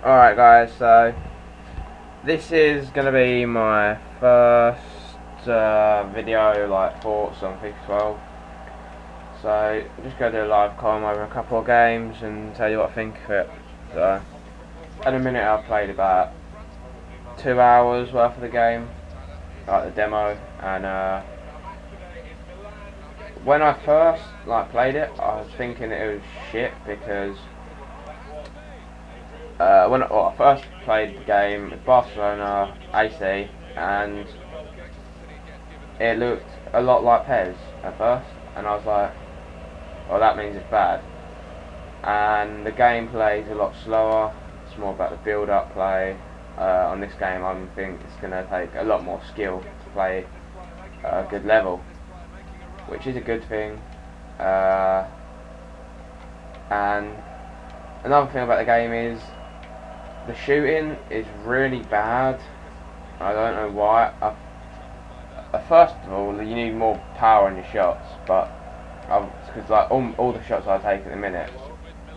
Alright guys, so this is going to be my first video, like thoughts on FIFA 12. So I'm just going to do a live com over a couple of games and tell you what I think of it. So at a minute I've played about 2 hours worth of the game, like the demo, and when I first played it I was thinking it was shit because when I first played the game with Barcelona AC, and it looked a lot like PES at first, and I was like, well, that means it's bad. And the gameplay is a lot slower, it's more about the build-up play. On this game I think it's going to take a lot more skill to play a good level, which is a good thing. And another thing about the game is the shooting is really bad. I don't know why. First of all, you need more power in your shots, but because all the shots I take at the minute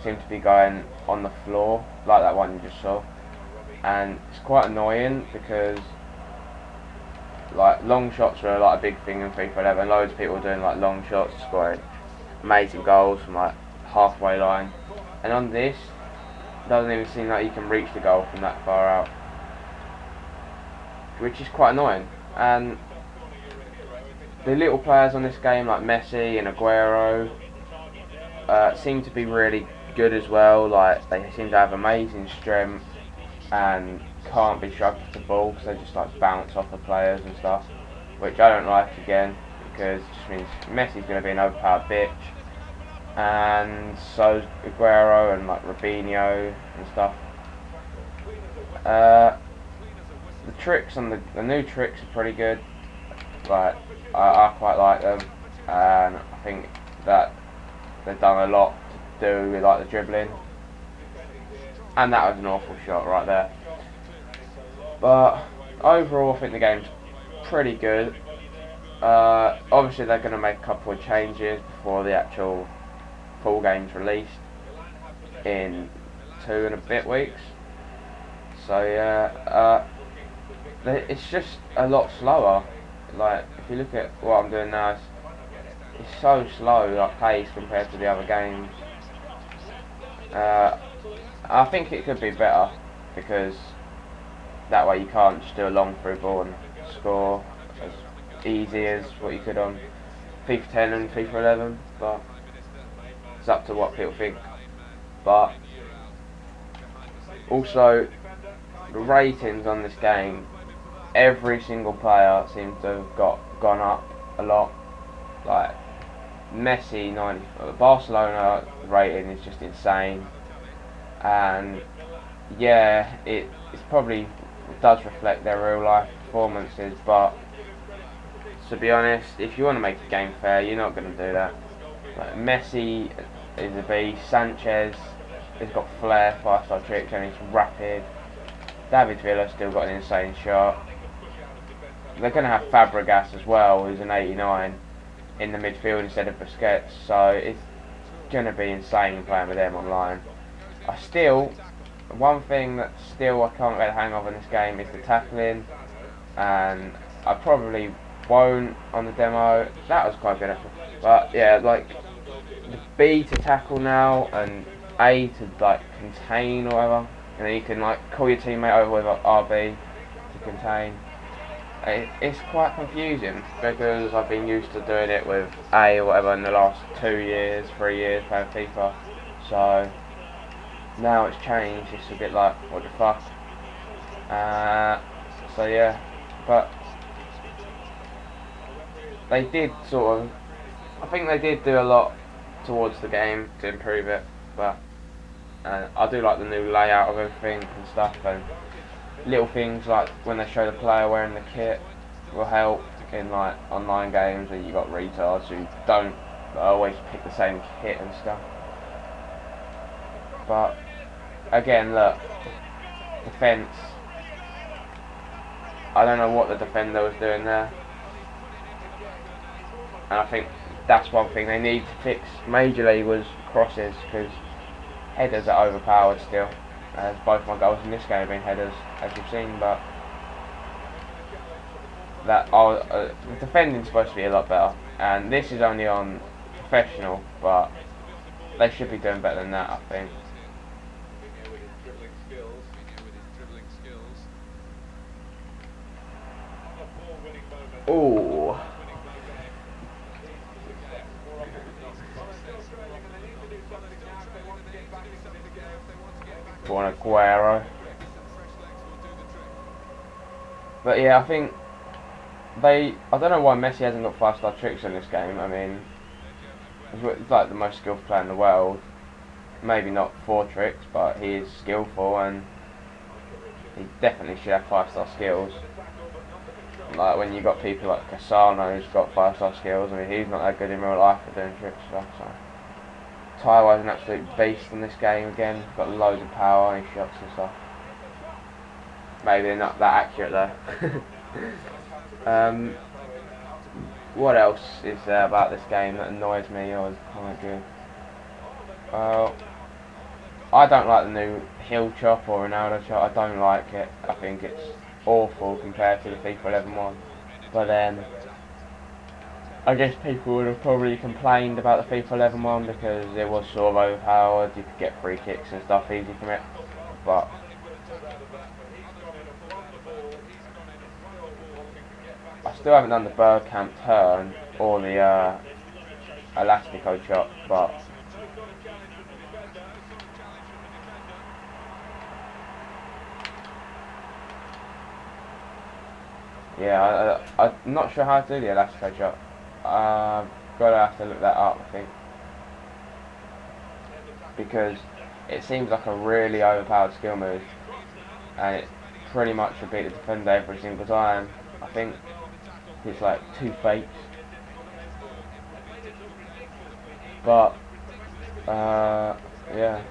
seem to be going on the floor, like that one you just saw, and it's quite annoying because long shots are a big thing in FIFA 11. Loads of people are doing long shots, scoring amazing goals from halfway line, and on this, doesn't even seem like you can reach the goal from that far out, which is quite annoying. And the little players on this game, like Messi and Aguero, seem to be really good as well. They seem to have amazing strength and can't be shrugged to the ball because they just bounce off the players and stuff, which I don't like again, because it just means Messi's going to be an overpowered bitch, and so's Aguero and Robinho and stuff. The tricks on the new tricks are pretty good. I quite like them, and I think that they've done a lot to do with the dribbling. And that was an awful shot right there. But overall, I think the game's pretty good. Obviously, they're going to make a couple of changes before the actual full game's released in 2 and a bit weeks. So yeah, it's just a lot slower. If you look at what I'm doing now, it's so slow, pace compared to the other games. I think it could be better, because that way you can't just do a long through ball and score as easy as what you could on FIFA 10 and FIFA 11, but it's up to what people think. But also, the ratings on this game, every single player seems to have gone up a lot. Messi, Barcelona rating is just insane, and yeah, it probably does reflect their real life performances, but to be honest, if you want to make the game fair, you're not going to do that. Messi is a beast, Sanchez has got flair, 5-star tricks, and he's rapid. David Villa's still got an insane shot. They're going to have Fabregas as well, who's an 89 in the midfield instead of Busquets, so it's going to be insane playing with them online. One thing that I can't get a hang of in this game is the tackling, and I probably won't on the demo. That was quite good, but yeah, the B to tackle now and A to contain or whatever, and then you can call your teammate over with RB to contain. It's quite confusing because I've been used to doing it with A or whatever in the last 2 years, 3 years playing FIFA, so now it's changed. It's a bit what the fuck. So yeah, but they did I think they did do a lot towards the game to improve it, but I do like the new layout of everything and stuff, and little things like when they show the player wearing the kit will help in online games where you got retards who don't always pick the same kit and stuff. But again, look, defence, I don't know what the defender was doing there, and I think that's one thing they need to fix majorly was crosses, because headers are overpowered still. as both my goals in this game have been headers, as you've seen. But the defending's supposed to be a lot better, and this is only on professional, but they should be doing better than that, I think. Ooh. For an Aguero. But yeah, I think I don't know why Messi hasn't got 5-star tricks in this game. I mean, he's like the most skillful player in the world. Maybe not 4 tricks, but he is skillful, and he definitely should have 5-star skills. Like when you got people like Cassano who's got 5-star skills. I mean, he's not that good in real life at doing tricks stuff. So Taiwan's an absolute beast in this game again. He's got loads of power and shots and stuff. Maybe they're not that accurate though. What else is there about this game that annoys me or is kind of good? Well, I don't like the new heel chop or Ronaldo chop. I don't like it. I think it's awful compared to the FIFA 11 one. But then, I guess people would have probably complained about the FIFA 11 one because it was sort of overpowered. You could get free kicks and stuff easy from it. But I still haven't done the Bergkamp turn or the Elastico chop, but yeah, I'm not sure how to do the Elastico chop. Gotta have to look that up, I think, because it seems like a really overpowered skill move, and it pretty much will beat the defender every single time. I think it's like 2 fakes, but yeah,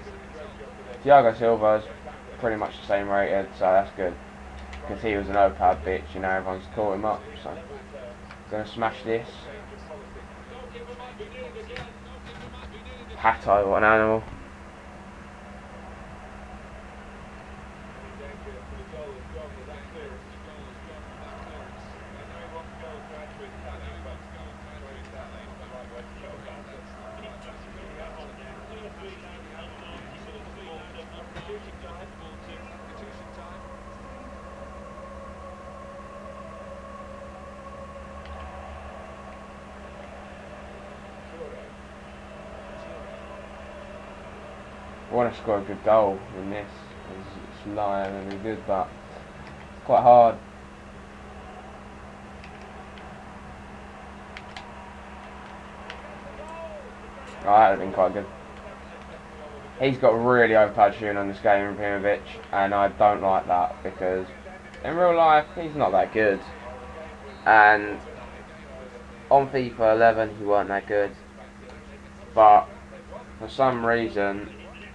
Thiago Silva's pretty much the same rated, so that's good, because he was an overpowered bitch, you know, everyone's caught him up, so gonna smash this. Hato, what an animal. I want to score a good goal in this. It's lying and good, but it's quite hard. Oh, that would have been quite good. He's got really overpowered shooting on this game, Ibrahimovic, and I don't like that because in real life he's not that good, and on FIFA 11 he weren't that good, but for some reason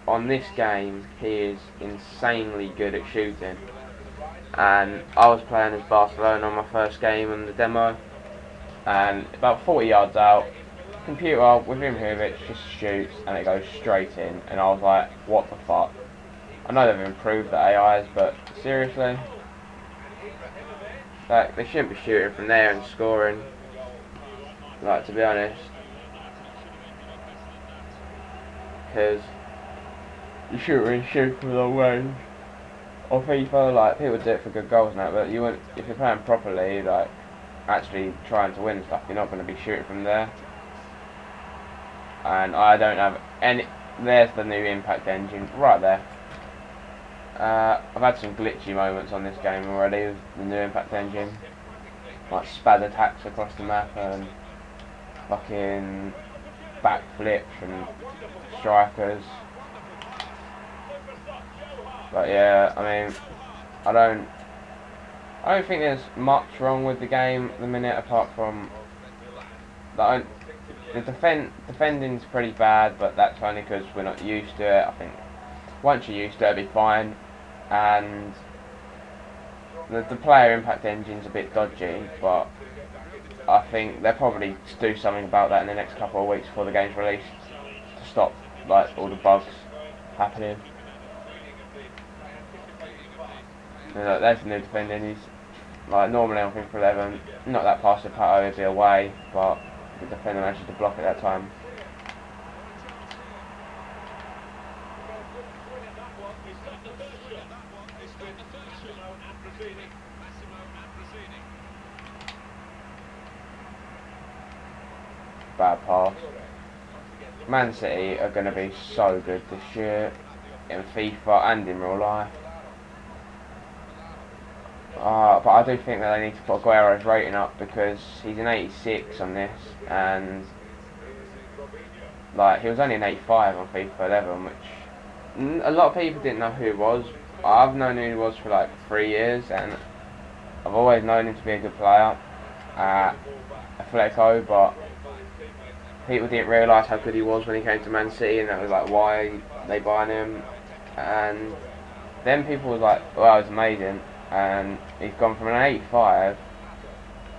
on this game he is insanely good at shooting. And I was playing as Barcelona on my first game on the demo, and about 40 yards out, computer with Ibrahimovic just shoots and it goes straight in, and I was like, what the fuck? I know they've improved the AIs, but seriously, like, they shouldn't be shooting from there and scoring, like, to be honest, because you shoot from a long range. On FIFA, like, people do it for good goals now, but you wouldn't, if you're playing properly, like, actually trying to win stuff, you're not going to be shooting from there. And I don't have any. There's the new impact engine right there. I've had some glitchy moments on this game already with the new impact engine, like spad attacks across the map and fucking backflips and strikers. But yeah, I mean, I don't think there's much wrong with the game at the minute, apart from the defending's pretty bad, but that's only because we're not used to it. I think once you're used to it, it'll be fine. And the player impact engine's a bit dodgy, but I think they'll probably do something about that in the next couple of weeks before the game's released to stop, like, all the bugs happening. There's the new defending. He's like normally on FIFA 11, not that pass to Pato would be away, but the defender managed to block at that time. Bad pass. Man City are going to be so good this year in FIFA and in real life. But I do think that they need to put Aguero's rating up because he's an 86 on this, and like he was only an 85 on FIFA 11, which a lot of people didn't know who he was. I've known who he was for like 3 years, and I've always known him to be a good player at Atletico, but people didn't realise how good he was when he came to Man City, and that was like why they buying him. And then people were like, "Wow, it's amazing." And he's gone from an 85,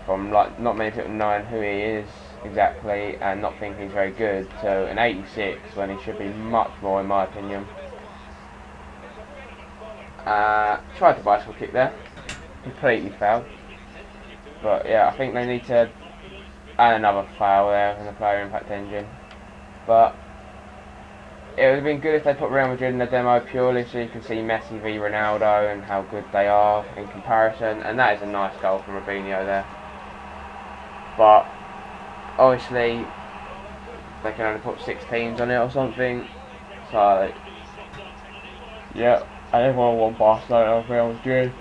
from like not many people knowing who he is exactly and not thinking he's very good, to an 86 when he should be much more, in my opinion. Tried to bicycle kick there, completely failed. But yeah, I think they need to add another foul there in the player impact engine. But it would have been good if they put Real Madrid in the demo purely so you can see Messi v Ronaldo and how good they are in comparison, and that is a nice goal from Robinho there. But obviously they can only put 6 teams on it or something, so yeah, everyone want Barcelona or Real Madrid.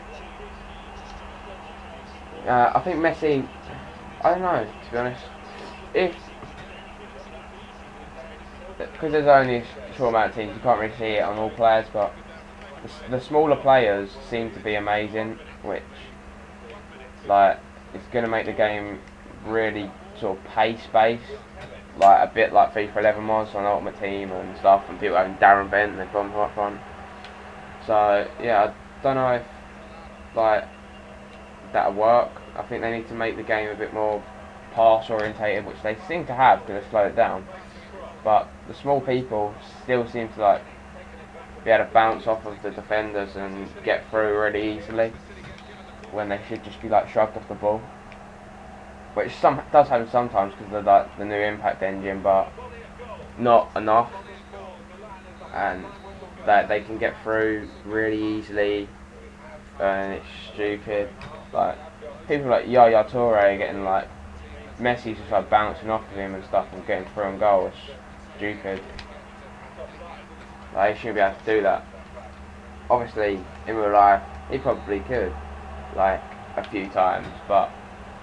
I think Messi, I don't know, to be honest, because there's only a short amount of teams, you can't really see it on all players, but the smaller players seem to be amazing, which like it's going to make the game really sort of pace-based, like a bit like FIFA 11 was on Ultimate Team and stuff, and people having Darren Bent and they've gone right front. So yeah, I don't know if like that'll work. I think they need to make the game a bit more pass orientated, which they seem to have because they slowed it down. But the small people still seem to like be able to bounce off of the defenders and get through really easily when they should just be like shrugged off the ball, which does happen sometimes because of like the new impact engine, but not enough, and that they can get through really easily, and it's stupid. Like people like Yaya Toure getting like Messi's just like bouncing off of him and stuff and getting through on goal. It's stupid. Like, he shouldn't be able to do that. Obviously, in real life, he probably could, like, a few times, but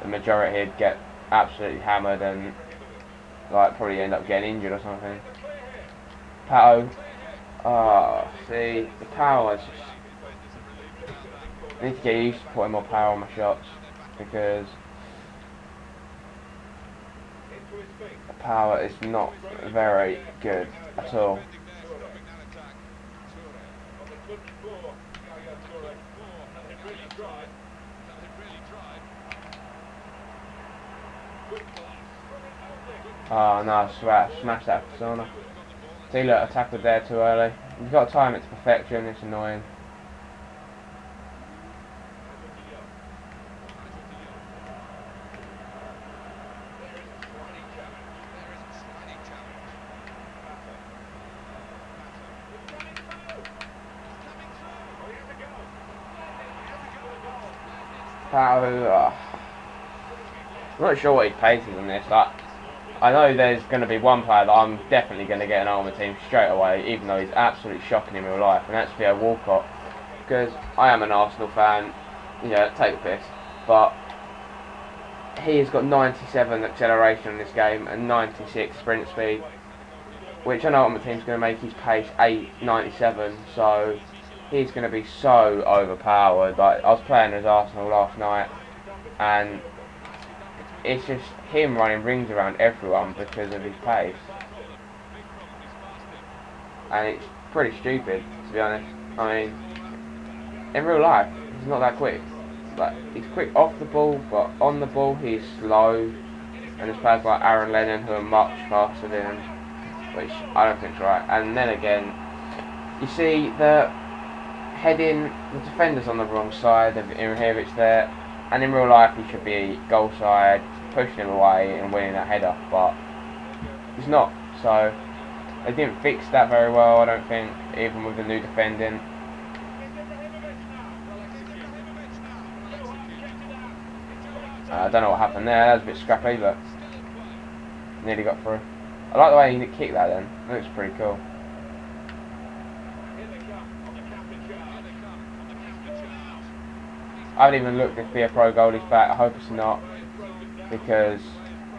the majority he'd get absolutely hammered and, like, probably end up getting injured or something. Pato, see, the power is just, I need to get used to putting more power on my shots, because the power is not very good at all. Oh no, smash that persona. See, look, I tackled there too early. You've got to time it to perfection, it's annoying. I'm not sure what his pace is on this. I know there's going to be one player that I'm definitely going to get an Ultimate Team straight away, even though he's absolutely shocking in real life, and that's Theo Walcott. Because I am an Arsenal fan, yeah, take the piss, but he has got 97 acceleration in this game and 96 sprint speed, which an Ultimate Team is going to make his pace 897, so he's going to be so overpowered. Like, I was playing as Arsenal last night, and it's just him running rings around everyone because of his pace, and it's pretty stupid, to be honest. I mean, in real life, he's not that quick. Like, he's quick off the ball, but on the ball he's slow, and there's players like Aaron Lennon who are much faster than him, which I don't think's right. And then again, you see that heading, the defender's on the wrong side of Ibrahimovic there, and in real life he should be goal side, pushing him away and winning that header, but he's not. So they didn't fix that very well, I don't think, even with the new defending. I don't know what happened there. That was a bit scrappy, but nearly got through. I like the way he kicked that then. It looks pretty cool. I haven't even looked if FIFA Pro Goalie's back. I hope it's not, because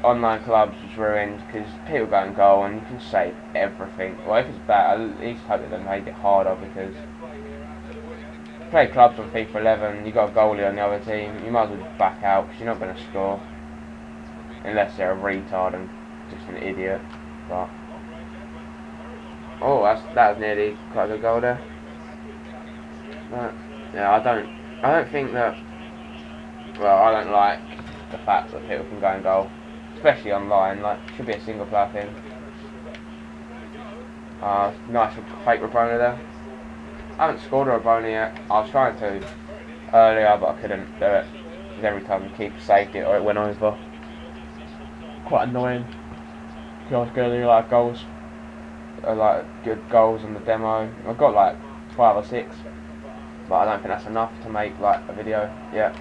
online clubs was ruined because people go and goal and you can save everything. Well, if it's bad, I at least hope they don't make it harder, because play clubs on FIFA 11, you got a goalie on the other team, you might as well back out because you're not going to score unless they're a retard and just an idiot. But oh, that was nearly quite a good goal there. But yeah, I don't think that. Well, I don't like the fact that people can go and goal, especially online. Like, it should be a single player thing. Nice fake Rabona there. I haven't scored a Rabona yet. I was trying to earlier, but I couldn't do it because every time the keeper saved it or it went over. Quite annoying. I was getting like goals, like good goals on the demo. I've got like 5 or 6, but I don't think that's enough to make like a video yet.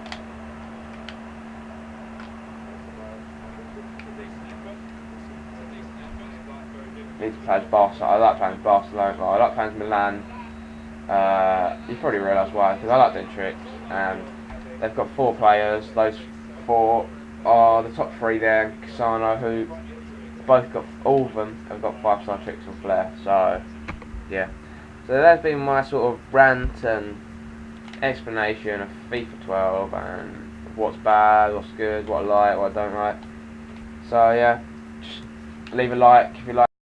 Need to play as Barcelona. I like playing Barcelona. I like playing Milan. You probably realise why, because I like doing tricks, and they've got 4 players. Those 4 are the top 3 there, and Cassano, who both got, all of them have got 5-star tricks and flair. So yeah, so that's been my sort of rant and explanation of FIFA 12 and what's bad, what's good, what I like, what I don't like. So yeah, just leave a like if you like.